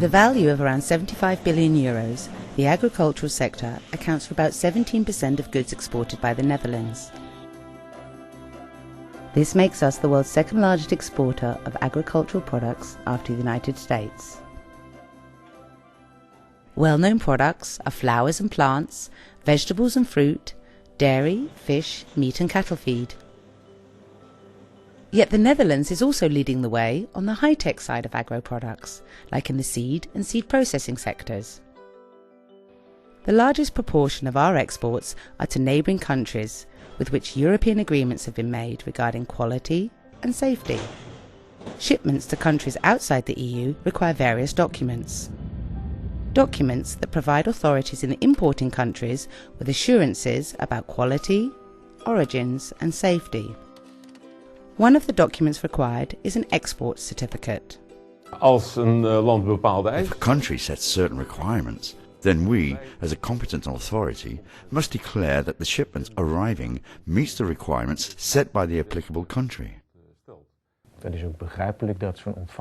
With a value of around €75 billion, the agricultural sector accounts for about 17% of goods exported by the Netherlands. This makes us the world's second largest exporter of agricultural products after the United States. Well-known products are flowers and plants, vegetables and fruit, dairy, fish, meat and cattle feed. Yet the Netherlands is also leading the way on the high-tech side of agro-products, like in the seed and seed processing sectors. The largest proportion of our exports are to neighbouring countries, with which European agreements have been made regarding quality and safety. Shipments to countries outside the EU require various documents. Documents that provide authorities in the importing countries with assurances about quality, origins and safety. One of the documents required is an export certificate. Als een land bepaalde If a country sets certain requirements, then we, as a competent authority, must declare that the shipment arriving meets the requirements set by the applicable country.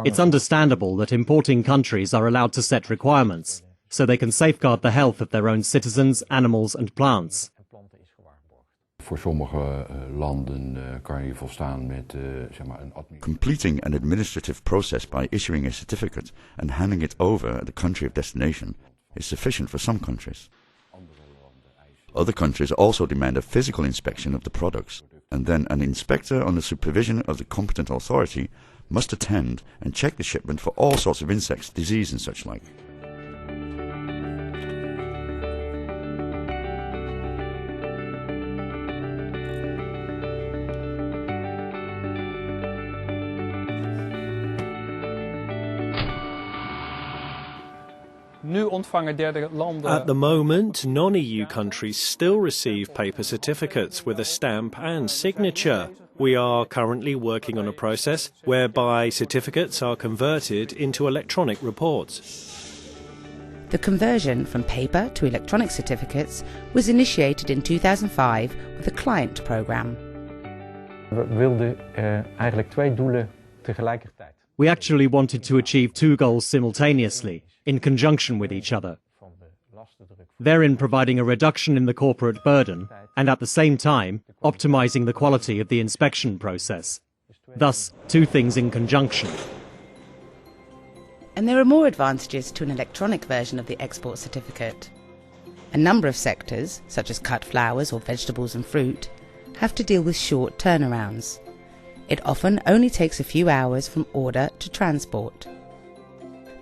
It's understandable that importing countries are allowed to set requirements, so they can safeguard the health of their own citizens, animals and plants. Voor sommige landen kan je volstaan met Completing an administrative process by issuing a certificate and handing it over at the country of destination is sufficient for some countries. Other countries also demand a physical inspection of the products, and then an inspector under supervision of the competent authority must attend and check the shipment for all sorts of insects, disease and such like. At the moment, non-EU countries still receive paper certificates with a stamp and signature. We are currently working on a process whereby certificates are converted into electronic reports. The conversion from paper to electronic certificates was initiated in 2005 with a client program. We actually wanted to achieve two goals simultaneously, in conjunction with each other. Therein providing a reduction in the corporate burden and at the same time optimizing the quality of the inspection process. Thus, two things in conjunction. And there are more advantages to an electronic version of the export certificate. A number of sectors, such as cut flowers or vegetables and fruit, have to deal with short turnarounds. It often only takes a few hours from order to transport.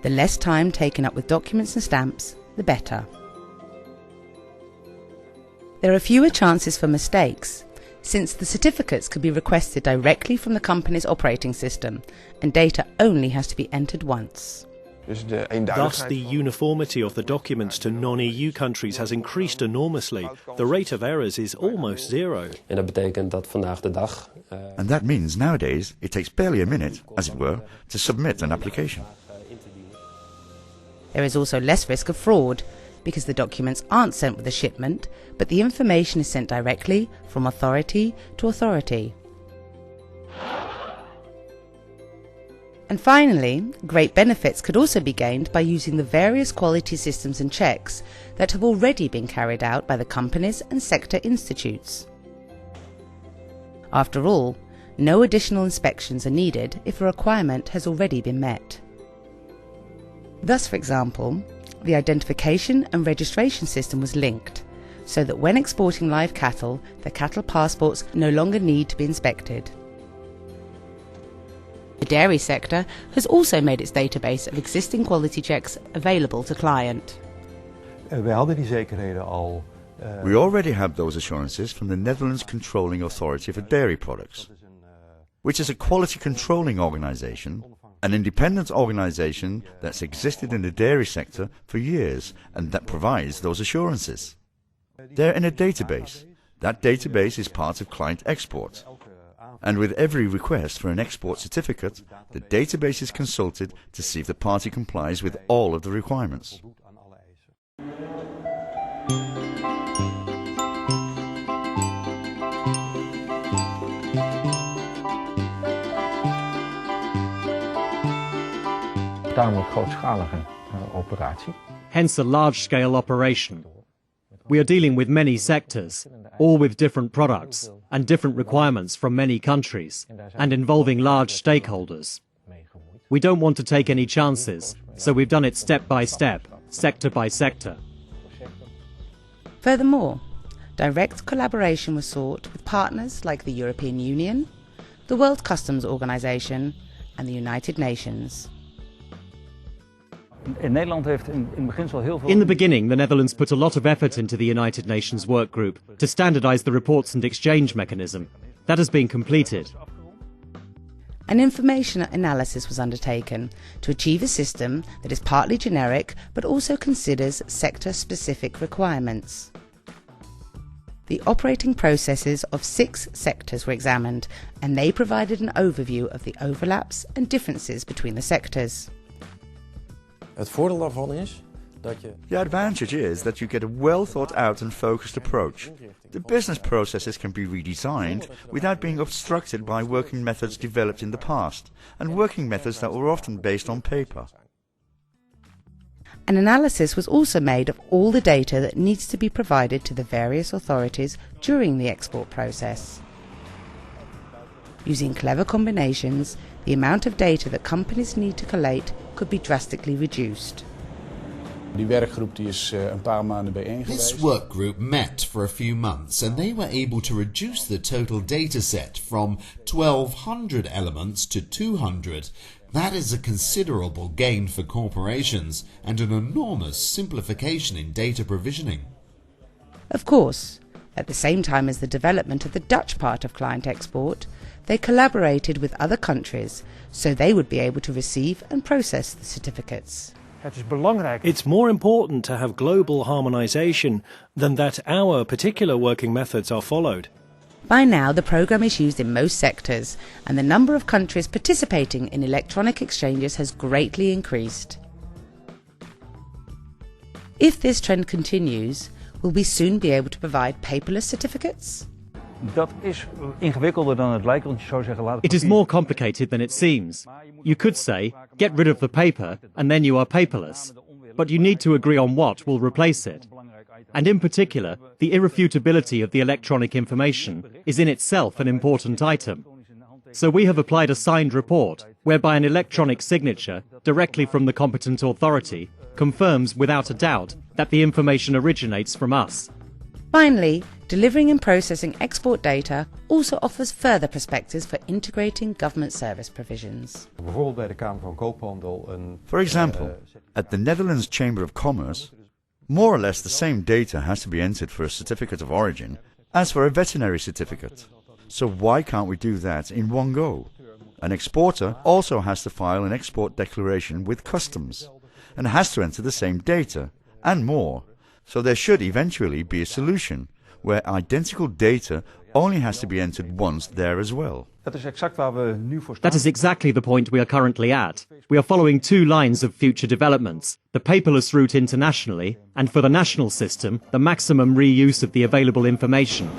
The less time taken up with documents and stamps, the better. There are fewer chances for mistakes, since the certificates can be requested directly from the company's operating system, and data only has to be entered once. Thus, the uniformity of the documents to non-EU countries has increased enormously. The rate of errors is almost zero. And that means nowadays it takes barely a minute, as it were, to submit an application. There is also less risk of fraud, because the documents aren't sent with the shipment, but the information is sent directly from authority to authority. And finally, great benefits could also be gained by using the various quality systems and checks that have already been carried out by the companies and sector institutes. After all, no additional inspections are needed if a requirement has already been met. Thus, for example, the identification and registration system was linked, so that when exporting live cattle, the cattle passports no longer need to be inspected. The dairy sector has also made its database of existing quality checks available to client. We already have those assurances from the Netherlands Controlling Authority for Dairy Products, which is a quality controlling organisation, an independent organisation that's existed in the dairy sector for years and that provides those assurances. They're in a database. That database is part of client export. And with every request for an export certificate, the database is consulted to see if the party complies with all of the requirements. Tamelijk grootschalige operatie. hence a large-scale operation. We are dealing with many sectors, all with different products and different requirements from many countries, and involving large stakeholders. We don't want to take any chances, so we've done it step by step, sector by sector. Furthermore, direct collaboration was sought with partners like the European Union, the World Customs Organization, and the United Nations. In the beginning, the Netherlands put a lot of effort into the United Nations work group to standardize the reports and exchange mechanism. That has been completed. An information analysis was undertaken to achieve a system that is partly generic but also considers sector-specific requirements. The operating processes of 6 sectors were examined, and they provided an overview of the overlaps and differences between the sectors. The advantage is that you get a well thought out and focused approach. The business processes can be redesigned without being obstructed by working methods developed in the past, and working methods that were often based on paper. An analysis was also made of all the data that needs to be provided to the various authorities during the export process. Using clever combinations, the amount of data that companies need to collate could be drastically reduced. This work group met for a few months, and they were able to reduce the total data set from 1,200 elements to 200. That is a considerable gain for corporations and an enormous simplification in data provisioning. Of course, at the same time as the development of the Dutch part of client export, they collaborated with other countries so they would be able to receive and process the certificates. It's more important to have global harmonization than that our particular working methods are followed. By now, the program is used in most sectors, and the number of countries participating in electronic exchanges has greatly increased. If this trend continues, will we soon be able to provide paperless certificates? It is more complicated than it seems. You could say, get rid of the paper, and then you are paperless. But you need to agree on what will replace it. And in particular, the irrefutability of the electronic information is in itself an important item. So we have applied a signed report, whereby an electronic signature, directly from the competent authority, confirms without a doubt that the information originates from us. Finally, delivering and processing export data also offers further perspectives for integrating government service provisions. For example, at the Netherlands Chamber of Commerce, more or less the same data has to be entered for a certificate of origin as for a veterinary certificate. So why can't we do that in one go? An exporter also has to file an export declaration with customs and has to enter the same data and more. So there should eventually be a solution where identical data only has to be entered once there as well. That is exactly the point we are currently at. We are following 2 lines of future developments, the paperless route internationally, and for the national system, the maximum reuse of the available information.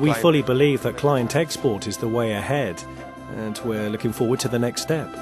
We fully believe that client export is the way ahead, and we're looking forward to the next step.